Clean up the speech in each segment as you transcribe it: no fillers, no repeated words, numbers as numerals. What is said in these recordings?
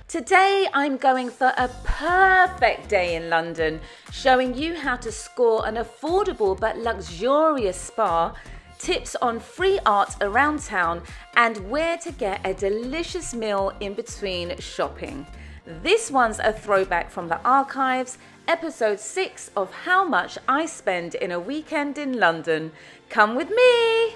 Today I'm going for a perfect day in London, showing you how to score an affordable but luxurious spa, tips on free art around town, and where to get a delicious meal in between shopping. This one's a throwback from the archives, episode 6 of How Much I Spend in a Weekend in London. Come with me!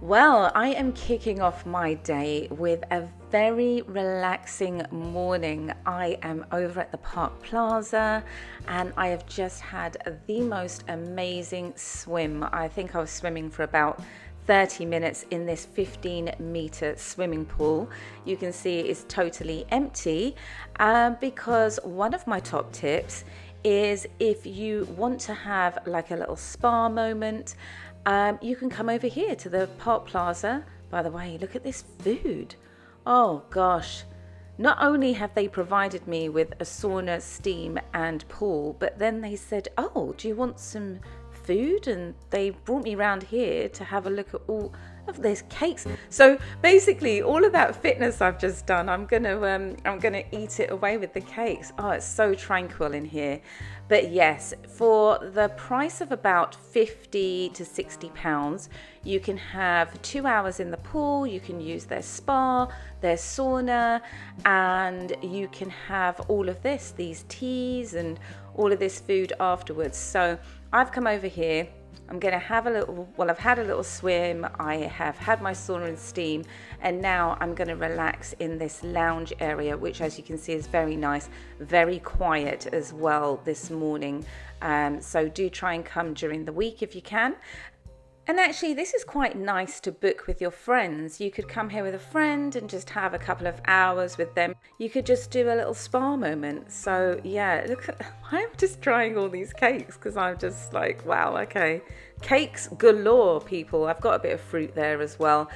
Well, I am kicking off my day with a very relaxing morning. I am over at the Park Plaza and I have just had the most amazing swim. I think I was swimming for about 30 minutes in this 15-meter swimming pool. You can see it's totally empty because one of my top tips is if you want to have like a little spa moment, you can come over here to the Park Plaza. By the way, look at this food. Oh gosh. Not only have they provided me with a sauna, steam and pool, but then they said, oh, do you want some food? And they brought me around here to have a look at all of these cakes. So basically all of that fitness I've just done, I'm gonna eat it away with the cakes. Oh, it's so tranquil in here. But yes, for the price of about 50 to 60 pounds, you can have 2 hours in the pool, you can use their spa, their sauna, and you can have all of this, these teas and all of this food afterwards. So I've come over here. I'm going to have I've had a little swim, I have had my sauna and steam, and now I'm going to relax in this lounge area, which as you can see is very nice, very quiet as well this morning. So do try and come during the week if you can. And actually, this is quite nice to book with your friends. You could come here with a friend and just have a couple of hours with them. You could just do a little spa moment. So yeah, look, I'm just trying all these cakes because I'm just like, wow, okay. Cakes galore, people. I've got a bit of fruit there as well.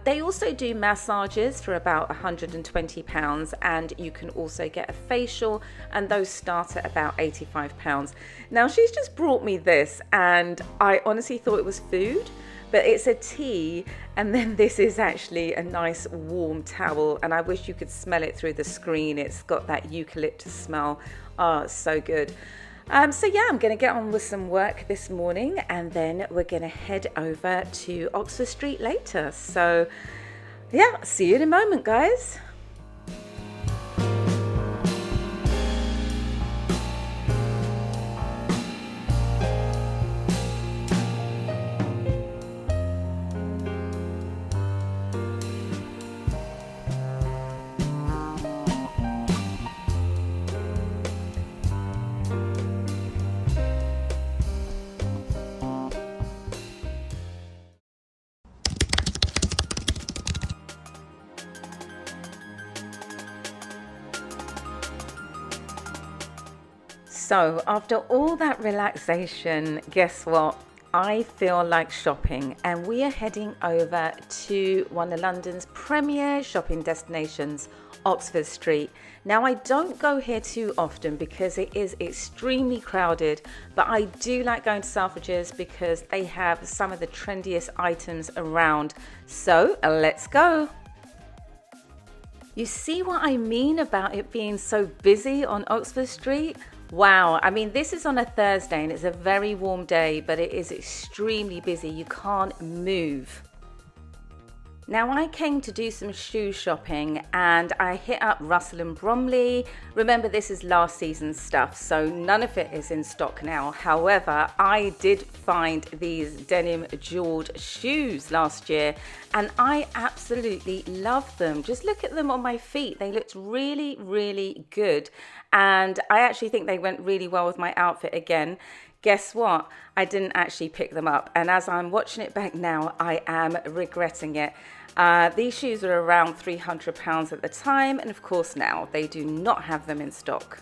They also do massages for about £120, and you can also get a facial, and those start at about £85. Now, she's just brought me this, and I honestly thought it was food, but it's a tea, and then this is actually a nice warm towel, and I wish you could smell it through the screen. It's got that eucalyptus smell. Oh, it's so good. So yeah, I'm going to get on with some work this morning, and then we're going to head over to Oxford Street later. So yeah, see you in a moment, guys. So after all that relaxation, guess what? I feel like shopping, and we are heading over to one of London's premier shopping destinations, Oxford Street. Now, I don't go here too often because it is extremely crowded, but I do like going to Selfridges because they have some of the trendiest items around. So let's go. You see what I mean about it being so busy on Oxford Street? Wow, I mean, this is on a Thursday and it's a very warm day, but it is extremely busy. You can't move. Now, I came to do some shoe shopping and I hit up Russell and Bromley. Remember, this is last season's stuff, so none of it is in stock now. However, I did find these denim jeweled shoes last year and I absolutely love them. Just look at them on my feet. They looked really, really good. And I actually think they went really well with my outfit again. Guess what? I didn't actually pick them up. And as I'm watching it back now, I am regretting it. These shoes were around £300 at the time. And of course now they do not have them in stock.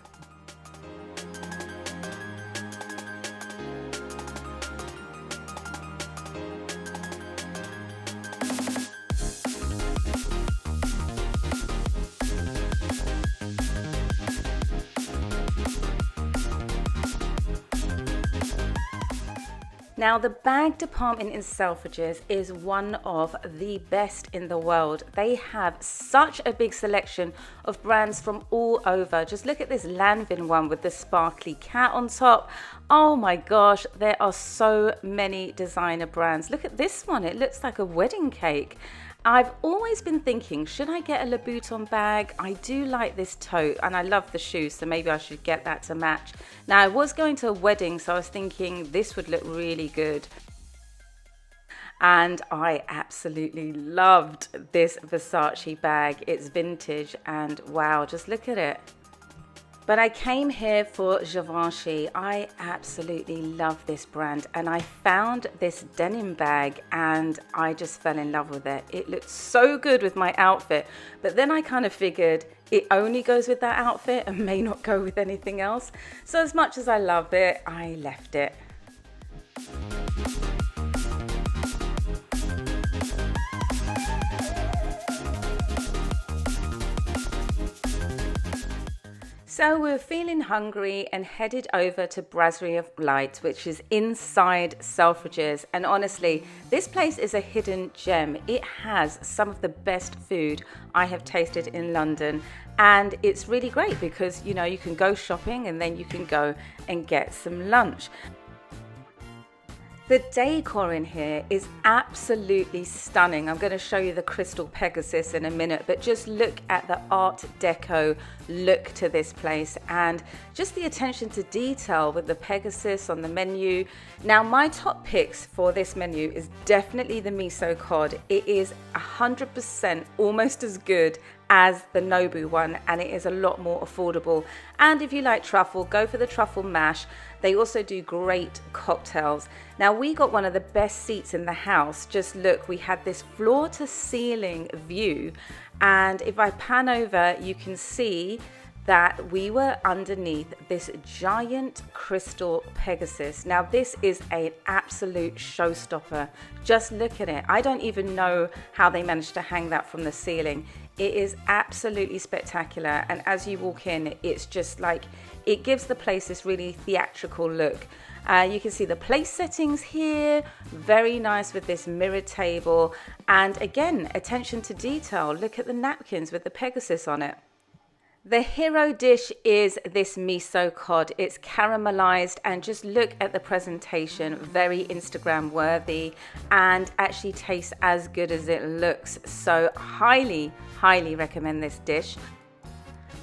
Now, the bag department in Selfridges is one of the best in the world. They have such a big selection of brands from all over. Just look at this Lanvin one with the sparkly cat on top. Oh my gosh, there are so many designer brands. Look at this one, it looks like a wedding cake. I've always been thinking, should I get a Louboutin bag? I do like this tote and I love the shoes, so maybe I should get that to match. Now, I was going to a wedding, so I was thinking this would look really good. And I absolutely loved this Versace bag. It's vintage and wow, just look at it. But I came here for Givenchy. I absolutely love this brand and I found this denim bag and I just fell in love with it. It looked so good with my outfit, but then I kind of figured it only goes with that outfit and may not go with anything else. So as much as I love it, I left it. So we're feeling hungry and headed over to Brasserie of Light, which is inside Selfridges. And honestly, this place is a hidden gem. It has some of the best food I have tasted in London. And it's really great because, you know, you can go shopping and then you can go and get some lunch. The decor in here is absolutely stunning. I'm going to show you the crystal Pegasus in a minute, but just look at the Art Deco look to this place and just the attention to detail with the Pegasus on the menu. Now, my top picks for this menu is definitely the miso cod. It is 100% almost as good as the Nobu one, and it is a lot more affordable. And if you like truffle, go for the truffle mash. They also do great cocktails. Now, we got one of the best seats in the house. Just look, we had this floor to ceiling view, and if I pan over, you can see that we were underneath this giant crystal Pegasus. Now, this is an absolute showstopper. Just look at it. I don't even know how they managed to hang that from the ceiling. It is absolutely spectacular. And as you walk in, it's just like, it gives the place this really theatrical look. You can see the place settings here, very nice with this mirrored table. And again, attention to detail. Look at the napkins with the Pegasus on it. The hero dish is this miso cod. It's caramelized and just look at the presentation, very Instagram worthy and actually tastes as good as it looks. So highly recommend this dish.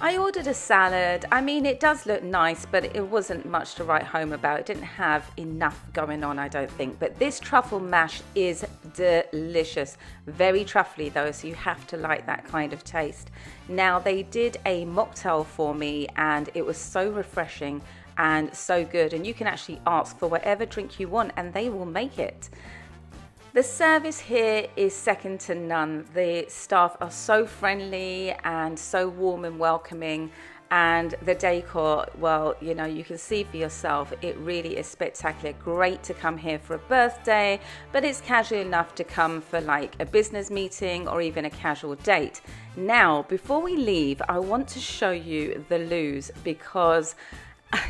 I ordered a salad. I mean, it does look nice, but it wasn't much to write home about. It didn't have enough going on, I don't think. But this truffle mash is delicious. Very truffly though, so you have to like that kind of taste. Now, they did a mocktail for me and it was so refreshing and so good. And you can actually ask for whatever drink you want and they will make it. The service here is second to none. The staff are so friendly and so warm and welcoming, and the decor, well, you know, you can see for yourself, it really is spectacular. Great to come here for a birthday, but it's casual enough to come for like a business meeting or even a casual date. Now, before we leave, I want to show you the loos because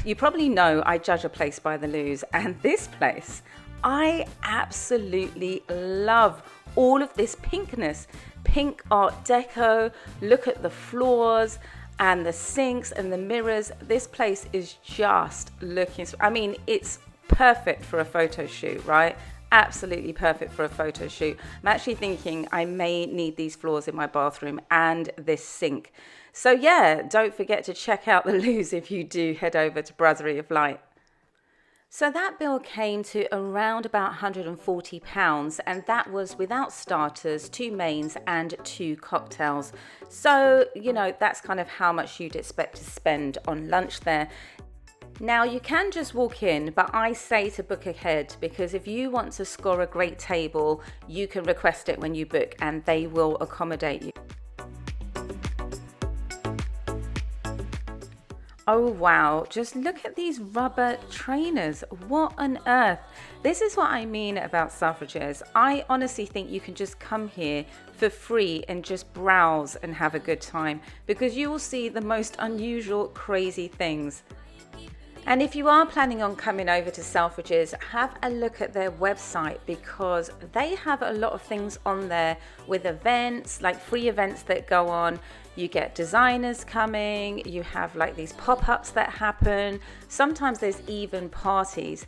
you probably know I judge a place by the loos, and this place, I absolutely love all of this pinkness, pink Art Deco. Look at the floors and the sinks and the mirrors. This place is just looking, I mean, it's perfect for a photo shoot, right? Absolutely perfect for a photo shoot. I'm actually thinking I may need these floors in my bathroom and this sink. So yeah, don't forget to check out the loos if you do head over to Brasserie of Light. So that bill came to around about £140, and that was without starters, 2 mains and 2 cocktails. So, you know, that's kind of how much you'd expect to spend on lunch there. Now, you can just walk in, but I say to book ahead because if you want to score a great table, you can request it when you book and they will accommodate you. Oh wow, just look at these rubber trainers. What on earth? This is what I mean about Selfridges. I honestly think you can just come here for free and just browse and have a good time because you will see the most unusual, crazy things. And if you are planning on coming over to Selfridges, have a look at their website because they have a lot of things on there with events, like free events that go on. You get designers coming, you have like these pop-ups that happen. Sometimes there's even parties.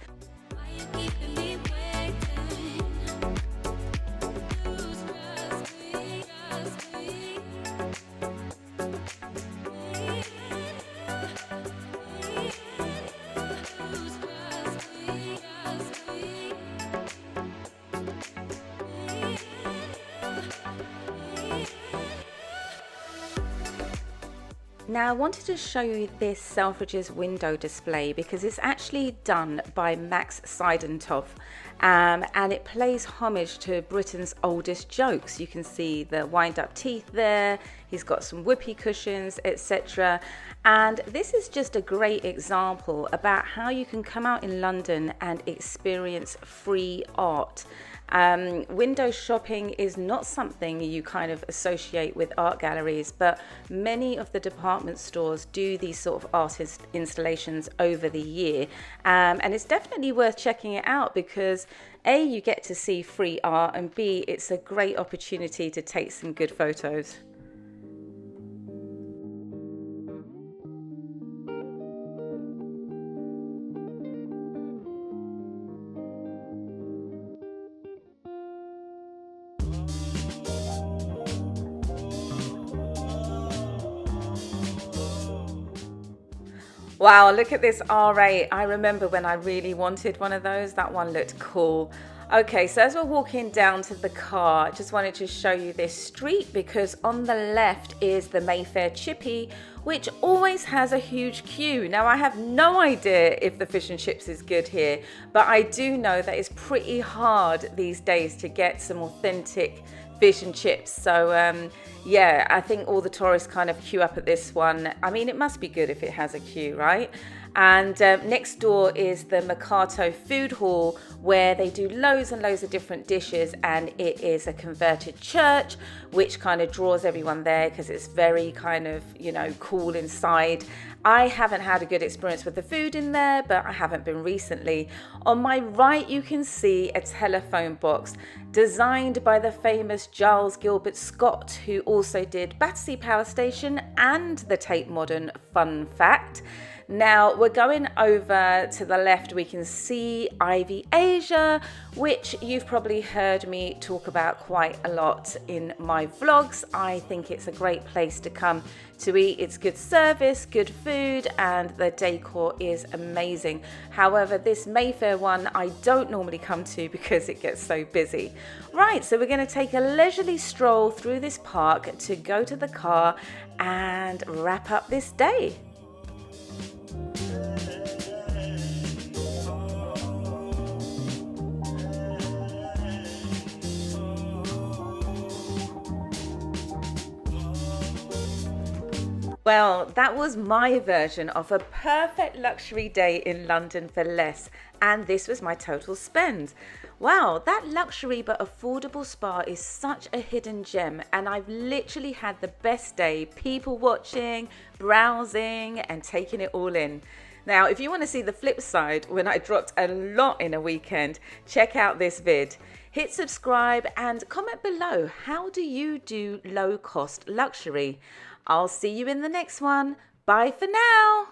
Now I wanted to show you this Selfridges window display because it's actually done by Max Seidentov, and it plays homage to Britain's oldest jokes. You can see the wind-up teeth there, he's got some whoopee cushions, etc. And this is just a great example about how you can come out in London and experience free art. Window shopping is not something you kind of associate with art galleries, but many of the department stores do these sort of artist installations over the year, and it's definitely worth checking it out because A, you get to see free art, and B, it's a great opportunity to take some good photos. Wow, look at this R8. I remember when I really wanted one of those. That one looked cool. Okay, so as we're walking down to the car, I just wanted to show you this street because on the left is the Mayfair Chippy, which always has a huge queue. Now, I have no idea if the fish and chips is good here, but I do know that it's pretty hard these days to get some authentic fish and chips. So yeah, I think all the tourists kind of queue up at this one. I mean, it must be good if it has a queue, right? And next door is the Mercato food hall where they do loads and loads of different dishes, and it is a converted church which kind of draws everyone there because it's very kind of, you know, cool inside. I haven't had a good experience with the food in there, but I haven't been recently. On my right, you can see a telephone box designed by the famous Giles Gilbert Scott, who also did Battersea Power Station and the Tate Modern. Fun fact. Now we're going over to the left, we can see Ivy Asia, which you've probably heard me talk about quite a lot in my vlogs. I think it's a great place to come to eat. It's good service, good food, and the decor is amazing. However, this Mayfair one I don't normally come to because it gets so busy. Right, so we're going to take a leisurely stroll through this park to go to the car and wrap up this day. Well, that was my version of a perfect luxury day in London for less, and this was my total spend. Wow, that luxury but affordable spa is such a hidden gem, and I've literally had the best day people watching, browsing, and taking it all in. Now, if you want to see the flip side, when I dropped a lot in a weekend, check out this vid. Hit subscribe and comment below, how do you do low-cost luxury? I'll see you in the next one. Bye for now.